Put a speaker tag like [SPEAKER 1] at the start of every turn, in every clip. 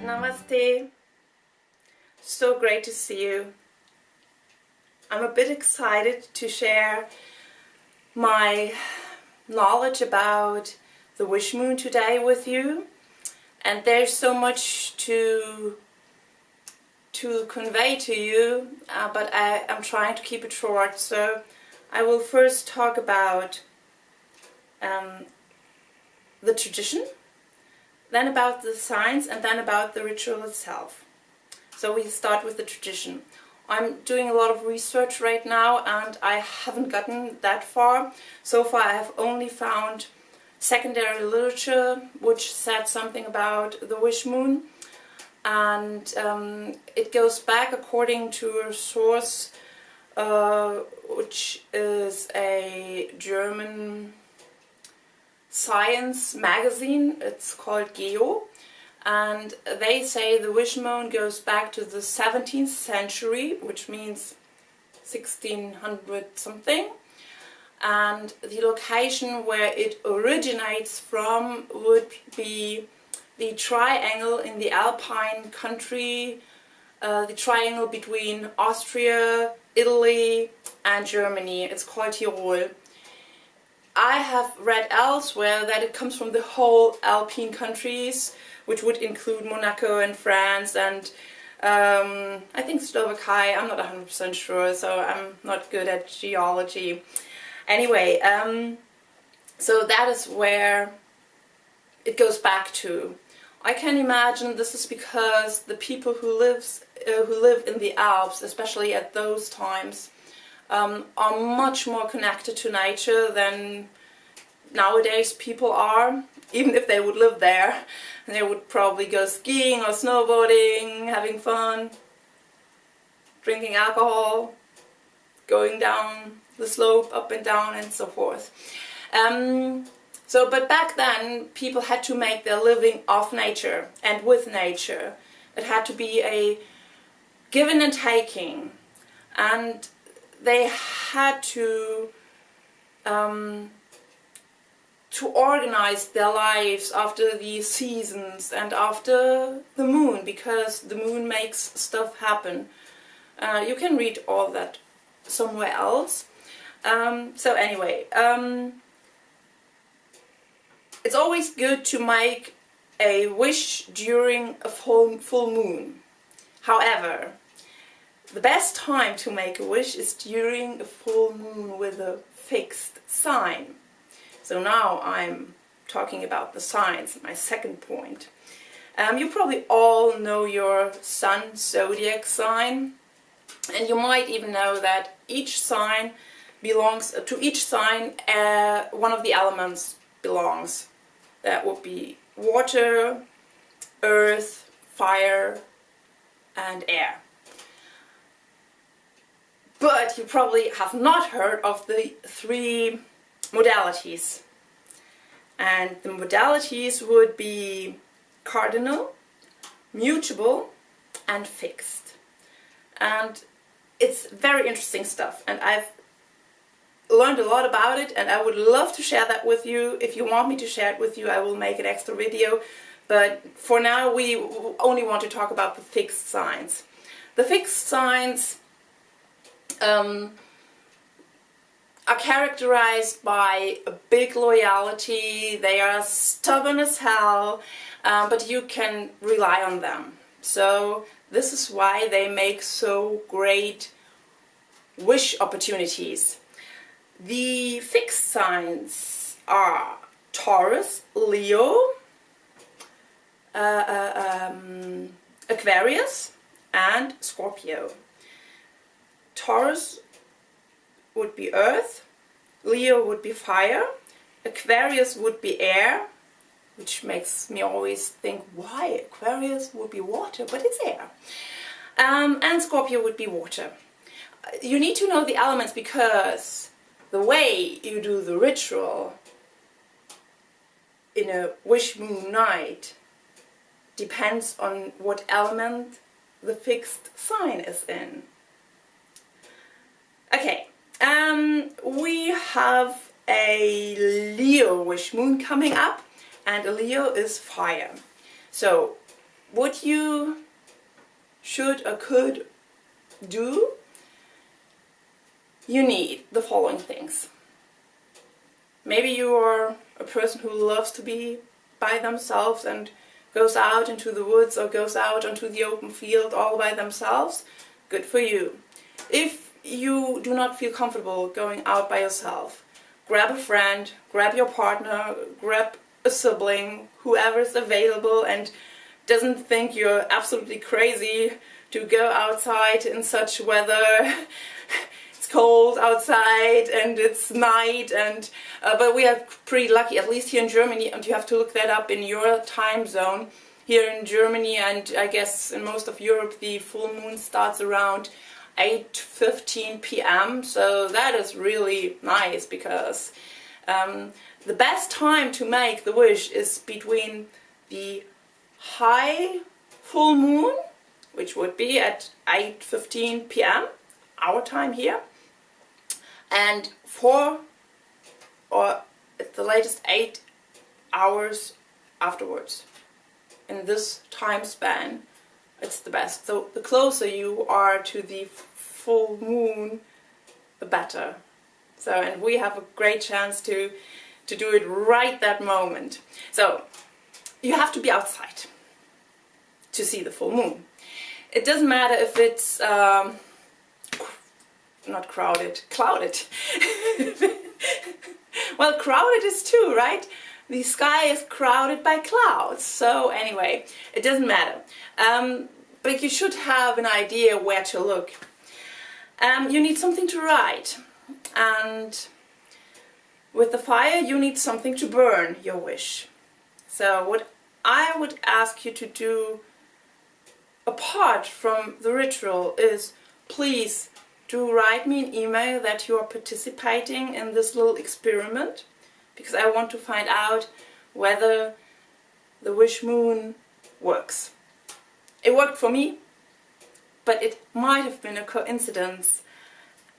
[SPEAKER 1] Namaste. So great to see you. I'm a bit excited to share my knowledge about the wish moon today with you, and there's so much to convey to you, but I'm trying to keep it short. So I will first talk about the tradition, then about the science, and then about the ritual itself. So we start with the tradition. I'm doing a lot of research right now and I haven't gotten that far. So far I have only found secondary literature which said something about the wish moon, and it goes back according to a source which is a German science magazine. It's called Geo, and they say the wish moon goes back to the 17th century, which means 1600 something, and the location where it originates from would be the triangle in the Alpine country, the triangle between Austria, Italy and Germany. It's called Tyrol. I have read elsewhere that it comes from the whole Alpine countries, which would include Monaco and France and I think Slovakia. I'm not 100% sure, so I'm not good at geology. Anyway, so that is where it goes back to. I can imagine this is because the people who live in the Alps, especially at those times, are much more connected to nature than nowadays people are. Even if they would live there, they would probably go skiing or snowboarding, having fun, drinking alcohol, going down the slope, up and down and so forth. But back then people had to make their living off nature and with nature. It had to be a giving and taking, and they had to organize their lives after the seasons and after the moon, because the moon makes stuff happen. You can read all that somewhere else. So anyway, it's always good to make a wish during a full moon. However, the best time to make a wish is during a full moon with a fixed sign. So now I'm talking about the signs, my second point. You probably all know your sun zodiac sign, and you might even know that each sign belongs to each sign. One of the elements belongs. That would be water, earth, fire and air. But you probably have not heard of the three modalities. And the modalities would be cardinal, mutable and fixed. And it's very interesting stuff, and I've learned a lot about it, and I would love to share that with you. If you want me to share it with you, I will make an extra video, but for now we only want to talk about the fixed signs. The fixed signs are characterized by a big loyalty. They are stubborn as hell, but you can rely on them. So this is why they make so great wish opportunities. The fixed signs are Taurus, Leo, Aquarius and Scorpio. Taurus would be earth, Leo would be fire, Aquarius would be air, which makes me always think, why Aquarius would be water, but it's air. And Scorpio would be water. You need to know the elements, because the way you do the ritual in a wish moon night depends on what element the fixed sign is in. Okay, we have a Leo wish moon coming up, and a Leo is fire. So what you should or could do, you need the following things. Maybe you are a person who loves to be by themselves and goes out into the woods or goes out onto the open field all by themselves. Good for you. If you do not feel comfortable going out by yourself, grab a friend, grab your partner, grab a sibling, whoever is available and doesn't think you're absolutely crazy to go outside in such weather. It's cold outside and it's night, and but we are pretty lucky, at least here in Germany, and you have to look that up in your time zone. Here in Germany, and I guess in most of Europe, the full moon starts around 8:15 p.m. So that is really nice, because the best time to make the wish is between the high full moon, which would be at 8:15 p.m. our time here, and 4 or at the latest 8 hours afterwards. In this time span, it's the best. So the closer you are to the full moon, the better. So, and we have a great chance to do it right that moment. So you have to be outside to see the full moon. It doesn't matter if it's not crowded, clouded. Well, crowded is too, right? The sky is crowded by clouds. So anyway, it doesn't matter. But you should have an idea where to look. You need something to write. And with the fire, you need something to burn your wish. So what I would ask you to do, apart from the ritual, is please do write me an email that you are participating in this little experiment, because I want to find out whether the wish moon works. It worked for me, but it might have been a coincidence,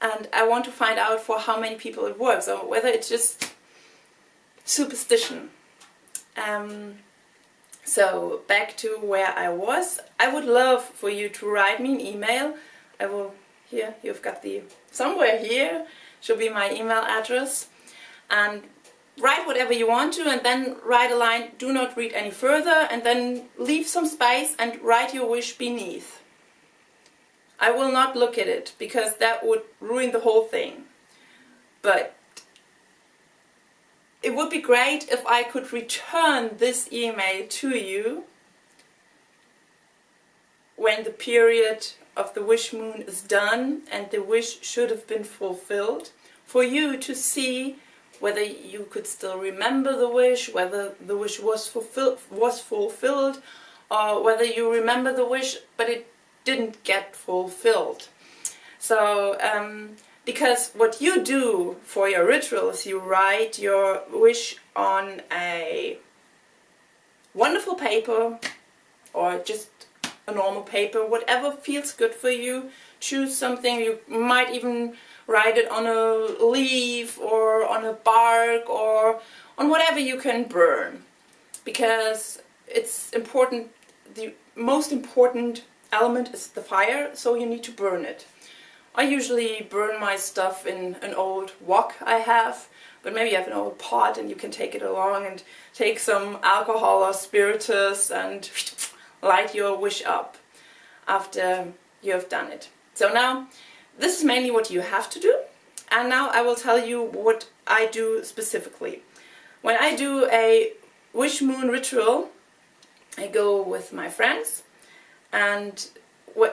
[SPEAKER 1] and I want to find out for how many people it works, or whether it's just superstition. So back to where I was. I would love for you to write me an email. I will, here, you've got the, somewhere here should be my email address, and write whatever you want to, and then write a line, do not read any further, and then leave some space and write your wish beneath. I will not look at it, because that would ruin the whole thing. But it would be great if I could return this email to you when the period of the wish moon is done and the wish should have been fulfilled, for you to see whether you could still remember the wish, whether the wish was fulfilled, or whether you remember the wish but it didn't get fulfilled. So, because what you do for your ritual is you write your wish on a wonderful paper, or just a normal paper, whatever feels good for you. Choose something. You might even write it on a leaf or on a bark or on whatever you can burn, because it's important. The most important element is the fire, so you need to burn it. I usually burn my stuff in an old wok I have, but maybe you have an old pot and you can take it along and take some alcohol or spiritus and light your wish up after you have done it. So now, this is mainly what you have to do, and now I will tell you what I do specifically. When I do a wish moon ritual, I go with my friends, and we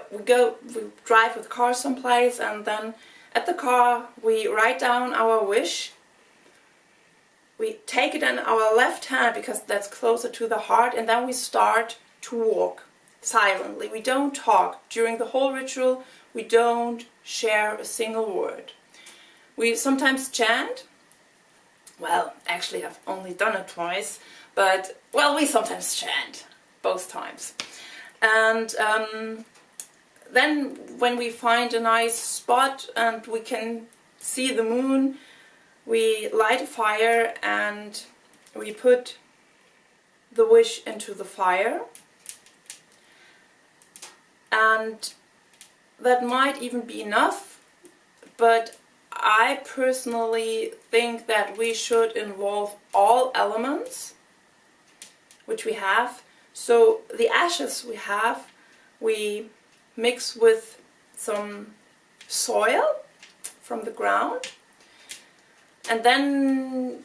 [SPEAKER 1] drive with cars someplace, and then at the car we write down our wish. We take it in our left hand because that's closer to the heart, and then we start to walk silently. We don't talk. During the whole ritual, we don't share a single word. We sometimes chant. Well, actually I've only done it twice, but well, we sometimes chant both times. And then when we find a nice spot and we can see the moon, we light a fire and we put the wish into the fire. and that might even be enough, but I personally think that we should involve all elements which we have. So the ashes we mix with some soil from the ground, and then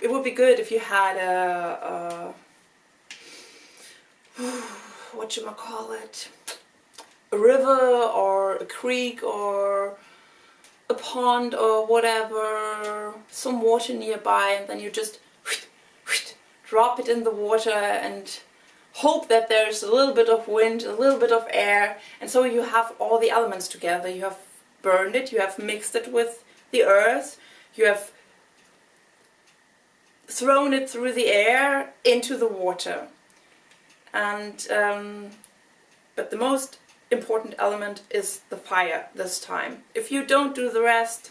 [SPEAKER 1] it would be good if you had a a river or a creek or a pond or whatever, some water nearby, and then you just drop it in the water and hope that there's a little bit of wind, a little bit of air, and so you have all the elements together. You have burned it, you have mixed it with the earth, you have thrown it through the air into the water. And but the most important element is the fire this time. If you don't do the rest,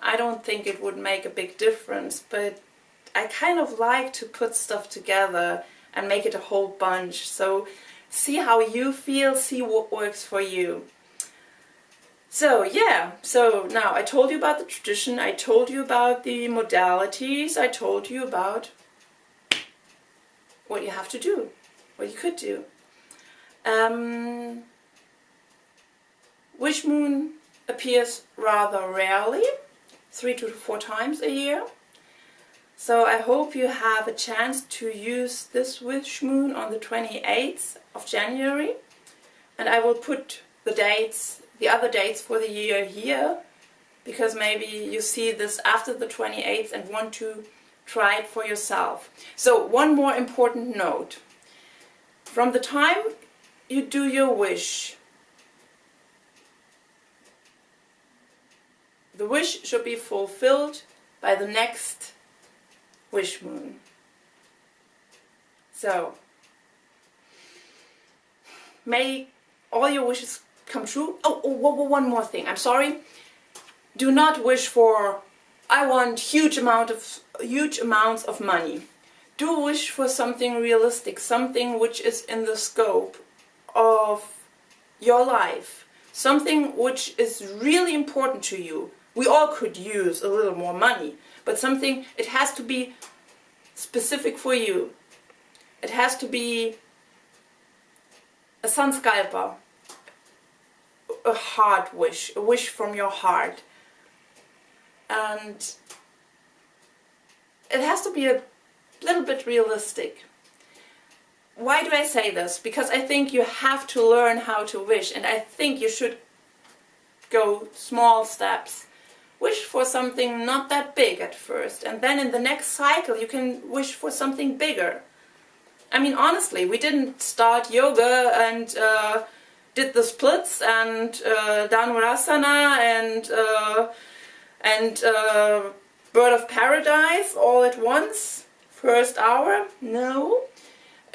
[SPEAKER 1] I don't think it would make a big difference, but I kind of like to put stuff together and make it a whole bunch. So see how you feel, see what works for you. So yeah, so now I told you about the tradition, I told you about the modalities, I told you about what you have to do, what you could do. Wish moon appears rather rarely, 3 to 4 times a year. So I hope you have a chance to use this wish moon on the 28th of January. And I will put the dates, the other dates for the year here, because maybe you see this after the 28th and want to try it for yourself. So one more important note. From the time you do your wish, the wish should be fulfilled by the next wish moon. So may all your wishes come true. Oh, one more thing. I'm sorry. Do not wish for, I want huge amounts of money. Do wish for something realistic, something which is in the scope of your life, something which is really important to you. We all could use a little more money, but something, it has to be specific for you. It has to be a sankalpa, a heart wish, a wish from your heart. And it has to be a little bit realistic. Why do I say this? Because I think you have to learn how to wish, and I think you should go small steps. Wish for something not that big at first, and then in the next cycle you can wish for something bigger. I mean, honestly, we didn't start yoga and did the splits and Dhanurasana and Bird of Paradise all at once, first hour. No,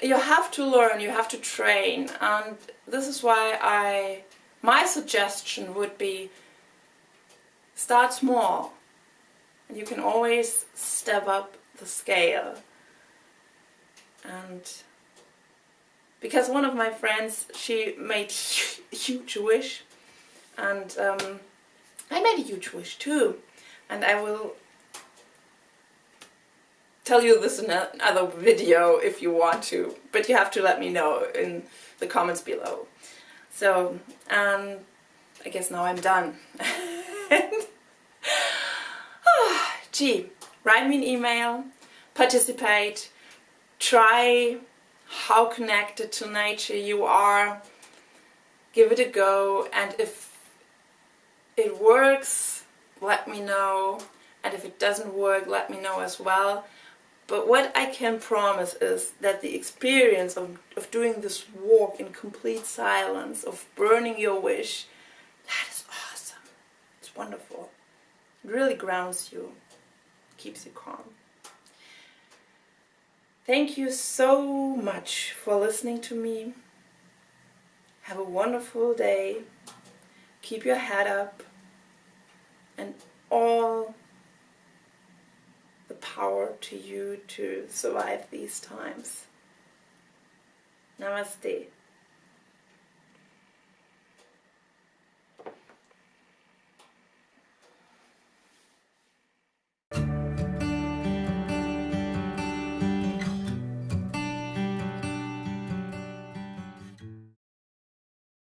[SPEAKER 1] you have to learn, you have to train, and this is why my suggestion would be start small, and you can always step up the scale. And because one of my friends, she made a huge wish, and I made a huge wish too, and I will tell you this in another video if you want to, but you have to let me know in the comments below. So I guess now I'm done. Gee, write me an email, participate, try how connected to nature you are, give it a go, and if it works, let me know, and if it doesn't work, let me know as well. But what I can promise is that the experience of doing this walk in complete silence, of burning your wish, that is awesome. It's wonderful. It really grounds you, keeps you calm. Thank you so much for listening to me. Have a wonderful day. Keep your head up, and all the power to you to survive these times. Namaste.